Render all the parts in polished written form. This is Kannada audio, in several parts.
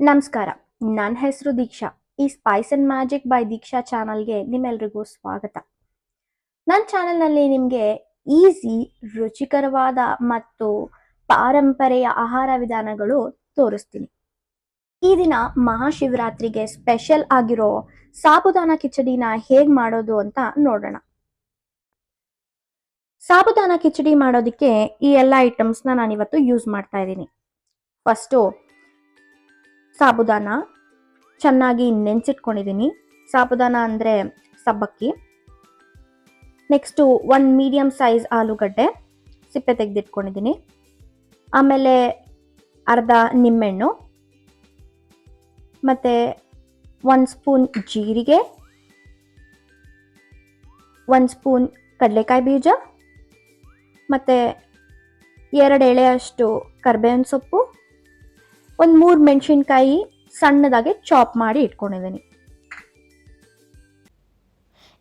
ನಮಸ್ಕಾರ. ನನ್ನ ಹೆಸರು ದೀಕ್ಷಾ. ಈ ಸ್ಪೈಸ್ ಅಂಡ್ ಮ್ಯಾಜಿಕ್ ಬೈ ದೀಕ್ಷಾ ಚಾನಲ್ಗೆ ನಿಮ್ಮೆಲ್ರಿಗೂ ಸ್ವಾಗತ. ನನ್ನ ಚಾನಲ್ನಲ್ಲಿ ನಿಮಗೆ ಈಸಿ, ರುಚಿಕರವಾದ ಮತ್ತು ಪಾರಂಪರೆಯ ಆಹಾರ ವಿಧಾನಗಳು ತೋರಿಸ್ತೀನಿ. ಈ ದಿನ ಮಹಾಶಿವರಾತ್ರಿಗೆ ಸ್ಪೆಷಲ್ ಆಗಿರೋ ಸಾಬುದಾನ ಕಿಚಡಿನ ಹೇಗೆ ಮಾಡೋದು ಅಂತ ನೋಡೋಣ. ಸಾಬುದಾನ ಕಿಚಡಿ ಮಾಡೋದಕ್ಕೆ ಈ ಎಲ್ಲ ಐಟಮ್ಸ್ನ ನಾನಿವತ್ತು ಯೂಸ್ ಮಾಡ್ತಾ ಇದ್ದೀನಿ. ಫಸ್ಟು ಸಾಬುದಾನ ಚೆನ್ನಾಗಿ ನೆನೆಸಿಟ್ಕೊಂಡಿದ್ದೀನಿ. ಸಾಬುದಾನ ಅಂದರೆ ಸಬ್ಬಕ್ಕಿ. ನೆಕ್ಸ್ಟು 1 ಮೀಡಿಯಮ್ ಸೈಜ್ ಆಲೂಗಡ್ಡೆ ಸಿಪ್ಪೆ ತೆಗೆದಿಟ್ಕೊಂಡಿದ್ದೀನಿ. ಆಮೇಲೆ ಅರ್ಧ ನಿಂಬೆಹಣ್ಣು, ಮತ್ತು 1 ಸ್ಪೂನ್ ಜೀರಿಗೆ, 1 ಸ್ಪೂನ್ ಕಡಲೆಕಾಯಿ ಬೀಜ, ಮತ್ತು 2 ಎಳೆಯಷ್ಟು ಕರಿಬೇವಿನ ಸೊಪ್ಪು, 3 ಮೆಣಸಿನ್ಕಾಯಿ ಸಣ್ಣದಾಗಿ ಚಾಪ್ ಮಾಡಿ ಇಟ್ಕೊಂಡಿದ್ದೀನಿ.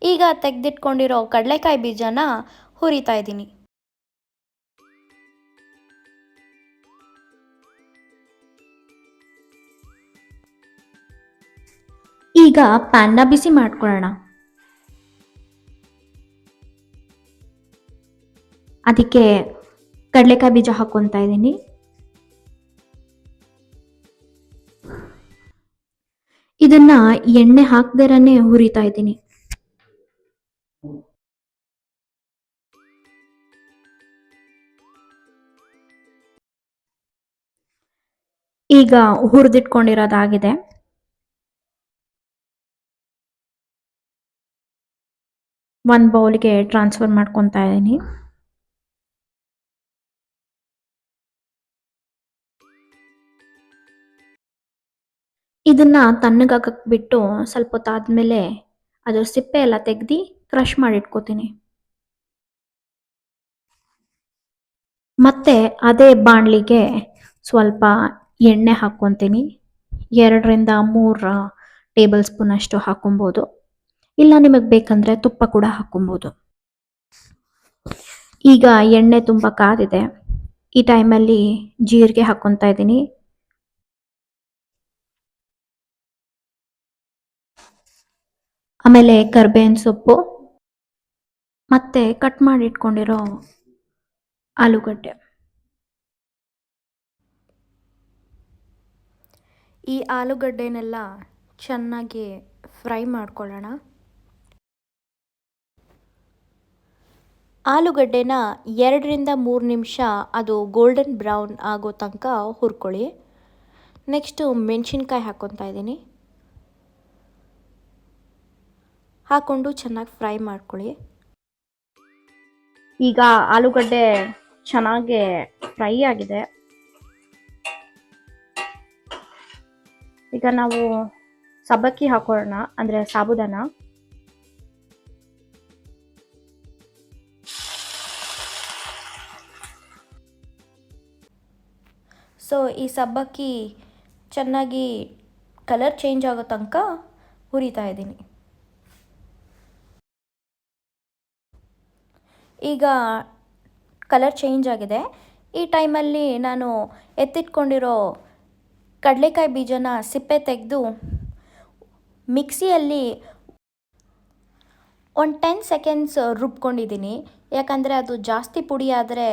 ಈಗ ತೆಗೆದಿಟ್ಕೊಂಡಿರೋ ಕಡಲೆಕಾಯಿ ಬೀಜನ ಹುರಿತಾ ಇದ್ದೀನಿ. ಈಗ ಪ್ಯಾನ್ನ ಬಿಸಿ ಮಾಡ್ಕೊಳ್ಳೋಣ. ಅದಕ್ಕೆ ಕಡಲೆಕಾಯಿ ಬೀಜ ಹಾಕ್ಕೊತಾ ಇದ್ದೀನಿ. ಇದನ್ನ ಎಣ್ಣೆ ಹಾಕ್ದೇರನೆ ಹುರಿತಾ ಇದ್ದೀನಿ. ಈಗ ಹುರಿದಿಟ್ಕೊಂಡಿರೋದಾಗಿದೆ. ಒಂದು ಬೌಲ್ಗೆ ಟ್ರಾನ್ಸ್ಫರ್ ಮಾಡ್ಕೊತಾ ಇದ್ದೀನಿ. ಇದನ್ನ ತಣ್ಣಗಾಗಕ್ಕೆ ಬಿಟ್ಟು ಸ್ವಲ್ಪ ಹೊತ್ತಾದ್ಮೇಲೆ ಅದ್ರ ಸಿಪ್ಪೆ ಎಲ್ಲ ತೆಗ್ದು ಕ್ರಷ್ ಮಾಡಿ ಇಟ್ಕೋತೀನಿ. ಮತ್ತೆ ಅದೇ ಬಾಣಲಿಗೆ ಸ್ವಲ್ಪ ಎಣ್ಣೆ ಹಾಕ್ಕೊತೀನಿ. 2ರಿಂದ 3 ಟೇಬಲ್ ಸ್ಪೂನ್ ಅಷ್ಟು ಹಾಕೊಬೋದು. ಇಲ್ಲ ನಿಮಗೆ ಬೇಕಂದ್ರೆ ತುಪ್ಪ ಕೂಡ ಹಾಕೊಬೋದು. ಈಗ ಎಣ್ಣೆ ತುಂಬ ಕಾದಿದೆ. ಈ ಟೈಮಲ್ಲಿ ಜೀರಿಗೆ ಹಾಕ್ಕೊತಾ ಇದ್ದೀನಿ. ಆಮೇಲೆ ಕರಿಬೇವಿನ ಸೊಪ್ಪು, ಮತ್ತೆ ಕಟ್ ಮಾಡಿ ಇಟ್ಕೊಂಡಿರೋ ಆಲೂಗಡ್ಡೆ. ಈ ಆಲೂಗಡ್ಡೆನೆಲ್ಲ ಚೆನ್ನಾಗಿ ಫ್ರೈ ಮಾಡ್ಕೊಳ್ಳೋಣ. ಆಲೂಗಡ್ಡೆನ 2ರಿಂದ 3 ನಿಮಿಷ ಅದು ಗೋಲ್ಡನ್ ಬ್ರೌನ್ ಆಗೋ ತನಕ ಹುರ್ಕೊಳ್ಳಿ. ನೆಕ್ಸ್ಟು ಮೆಣಸಿನ್ಕಾಯಿ ಹಾಕ್ಕೊತಾ ಇದ್ದೀನಿ. ಹಾಕ್ಕೊಂಡು ಚೆನ್ನಾಗಿ ಫ್ರೈ ಮಾಡ್ಕೊಳ್ಳಿ. ಈಗ ಆಲೂಗಡ್ಡೆ ಚೆನ್ನಾಗಿ ಫ್ರೈ ಆಗಿದೆ. ಈಗ ನಾವು ಸಬ್ಬಕ್ಕಿ ಹಾಕೊಳ್ಳೋಣ, ಅಂದರೆ ಸಾಬುದಾನ. ಸೊ ಈ ಸಬ್ಬಕ್ಕಿ ಚೆನ್ನಾಗಿ ಕಲರ್ ಚೇಂಜ್ ಆಗೋ ತನಕ ಹುರಿತಾ ಇದ್ದೀನಿ. ಈಗ ಕಲರ್ ಚೇಂಜ್ ಆಗಿದೆ. ಈ ಟೈಮಲ್ಲಿ ನಾನು ಎತ್ತಿಟ್ಕೊಂಡಿರೋ ಕಡಲೆಕಾಯಿ ಬೀಜನ ಸಿಪ್ಪೆ ತೆಗೆದು ಮಿಕ್ಸಿಯಲ್ಲಿ 10 ಸೆಕೆಂಡ್ಸ್ ರುಬ್ಕೊಂಡಿದ್ದೀನಿ. ಯಾಕಂದರೆ ಅದು ಜಾಸ್ತಿ ಪುಡಿ ಆದರೆ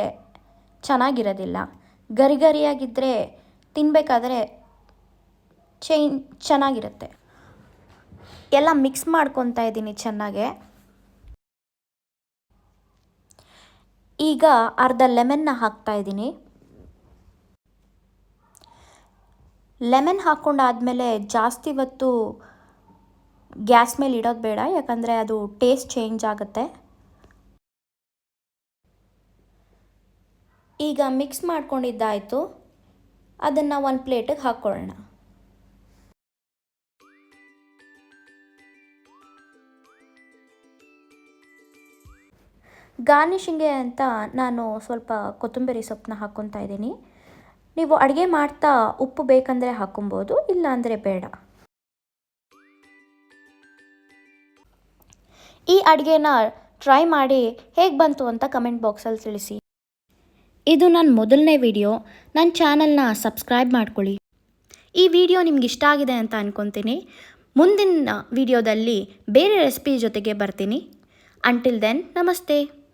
ಚೆನ್ನಾಗಿರೋದಿಲ್ಲ. ಗರಿ ಗರಿಯಾಗಿದ್ದರೆ ತಿನ್ನಬೇಕಾದ್ರೆ ಚೆನ್ನಾಗಿರುತ್ತೆ. ಎಲ್ಲ ಮಿಕ್ಸ್ ಮಾಡ್ಕೊತಾ ಇದ್ದೀನಿ ಚೆನ್ನಾಗೆ. ಈಗ ಅರ್ಧ ಲೆಮನ್ನ ಹಾಕ್ತಾ ಇದ್ದೀನಿ. ಲೆಮನ್ ಹಾಕ್ಕೊಂಡಾದ್ಮೇಲೆ ಜಾಸ್ತಿ ಹೊತ್ತು ಗ್ಯಾಸ್ ಮೇಲೆ ಇಡೋದು ಬೇಡ, ಯಾಕಂದರೆ ಅದು ಟೇಸ್ಟ್ ಚೇಂಜ್ ಆಗುತ್ತೆ. ಈಗ ಮಿಕ್ಸ್ ಮಾಡ್ಕೊಂಡಿದ್ದಾಯಿತು. ಅದನ್ನು ಒಂದು ಪ್ಲೇಟಿಗೆ ಹಾಕ್ಕೊಳ್ಳೋಣ. ಗಾರ್ನಿಷಿಂಗ್ಗೆ ಅಂತ ನಾನು ಸ್ವಲ್ಪ ಕೊತ್ತಂಬರಿ ಸೊಪ್ಪನ್ನ ಹಾಕ್ಕೊತಾ ಇದ್ದೀನಿ. ನೀವು ಅಡುಗೆ ಮಾಡ್ತಾ ಉಪ್ಪು ಬೇಕಂದರೆ ಹಾಕ್ಕೊಬೋದು, ಇಲ್ಲಾಂದರೆ ಬೇಡ. ಈ ಅಡುಗೆನ ಟ್ರೈ ಮಾಡಿ ಹೇಗೆ ಬಂತು ಅಂತ ಕಮೆಂಟ್ ಬಾಕ್ಸಲ್ಲಿ ತಿಳಿಸಿ. ಇದು ನನ್ನ ಮೊದಲನೇ ವಿಡಿಯೋ. ನನ್ನ ಚಾನಲ್ನ ಸಬ್ಸ್ಕ್ರೈಬ್ ಮಾಡ್ಕೊಳ್ಳಿ. ಈ ವಿಡಿಯೋ ನಿಮ್ಗೆ ಇಷ್ಟ ಆಗಿದೆ ಅಂತ ಅಂದ್ಕೊತೀನಿ. ಮುಂದಿನ ವಿಡಿಯೋದಲ್ಲಿ ಬೇರೆ ರೆಸಿಪಿ ಜೊತೆಗೆ ಬರ್ತೀನಿ. ಅಂಟಿಲ್ ದೆನ್ ನಮಸ್ತೆ.